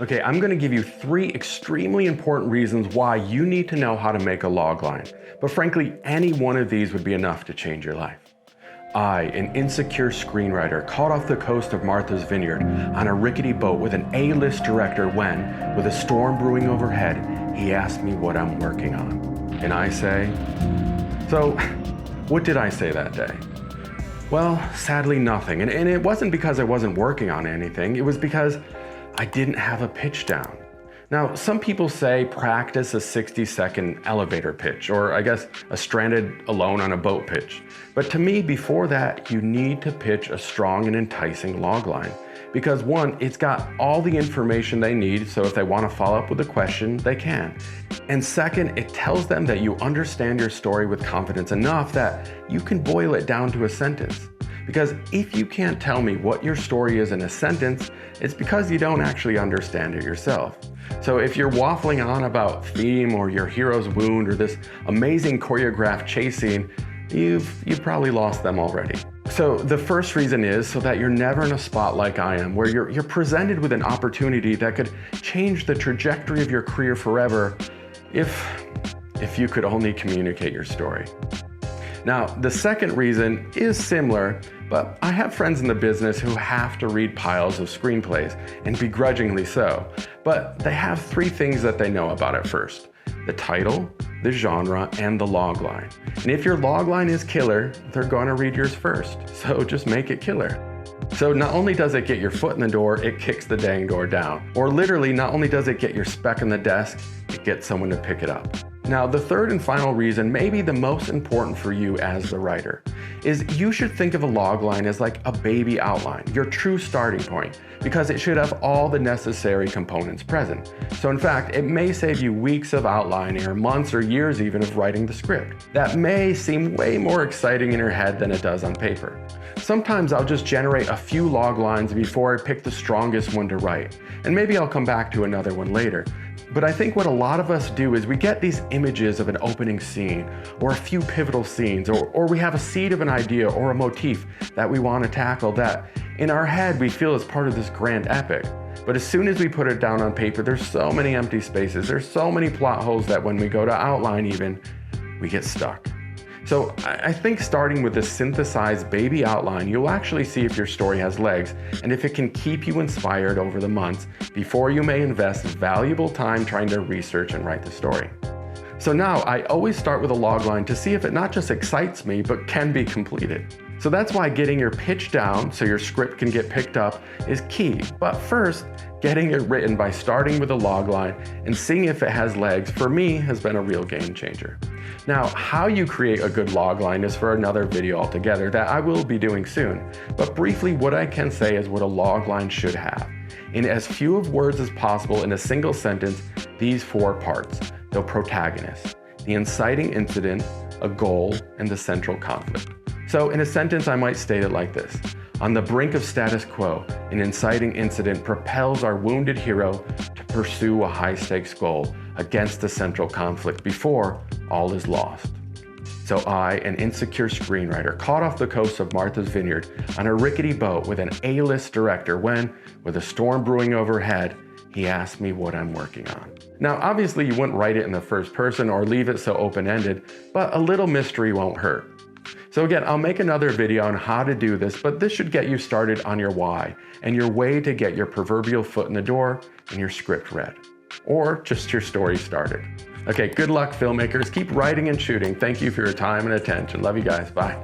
Okay, I'm gonna give you 3 extremely important reasons why you need to know how to make a logline. But frankly, any one of these would be enough to change your life. I, an insecure screenwriter, caught off the coast of Martha's Vineyard on a rickety boat with an A-list director when, with a storm brewing overhead, he asked me what I'm working on. And I say, so what did I say that day? Well, sadly nothing. And it wasn't because I wasn't working on anything, it was because I didn't have a pitch down. Now, some people say practice a 60-second elevator pitch, or I guess a stranded alone on a boat pitch. But to me, before that, you need to pitch a strong and enticing logline. Because one, it's got all the information they need, so if they want to follow up with a question, they can. And second, it tells them that you understand your story with confidence enough that you can boil it down to a sentence. Because if you can't tell me what your story is in a sentence, it's because you don't actually understand it yourself. So if you're waffling on about theme or your hero's wound or this amazing choreographed chase scene, you've probably lost them already. So the first reason is so that you're never in a spot like I am, where you're presented with an opportunity that could change the trajectory of your career forever if you could only communicate your story. Now, the second reason is similar, but I have friends in the business who have to read piles of screenplays, and begrudgingly so. But they have 3 things that they know about it first: the title, the genre, and the logline. And if your logline is killer, they're gonna read yours first. So just make it killer. So not only does it get your foot in the door, it kicks the dang door down. Or literally, not only does it get your spec in the desk, it gets someone to pick it up. Now, the third and final reason, maybe the most important for you as the writer, is you should think of a logline as like a baby outline, your true starting point, because it should have all the necessary components present. So in fact, it may save you weeks of outlining or months or years even of writing the script. That may seem way more exciting in your head than it does on paper. Sometimes I'll just generate a few log lines before I pick the strongest one to write, and maybe I'll come back to another one later. But I think what a lot of us do is we get these images of an opening scene or a few pivotal scenes, or we have a seed of an idea or a motif that we want to tackle that in our head we feel is part of this grand epic. But as soon as we put it down on paper, there's so many empty spaces, there's so many plot holes that when we go to outline even, we get stuck. So I think starting with this synthesized baby outline, you'll actually see if your story has legs and if it can keep you inspired over the months before you may invest valuable time trying to research and write the story. So now I always start with a logline to see if it not just excites me, but can be completed. So that's why getting your pitch down so your script can get picked up is key. But first, getting it written by starting with a logline and seeing if it has legs, for me, has been a real game changer. Now, how you create a good logline is for another video altogether that I will be doing soon. But briefly, what I can say is what a logline should have. In as few of words as possible in a single sentence, these 4 parts: the protagonist, the inciting incident, a goal, and the central conflict. So in a sentence, I might state it like this: on the brink of status quo, an inciting incident propels our wounded hero to pursue a high-stakes goal against the central conflict before all is lost. So I, an insecure screenwriter, caught off the coast of Martha's Vineyard on a rickety boat with an A-list director when, with a storm brewing overhead, he asked me what I'm working on. Now, obviously you wouldn't write it in the first person or leave it so open-ended, but a little mystery won't hurt. So again, I'll make another video on how to do this, but this should get you started on your why and your way to get your proverbial foot in the door and your script read. Or just your story started. Okay, good luck, filmmakers. Keep writing and shooting. Thank you for your time and attention. Love you guys. Bye.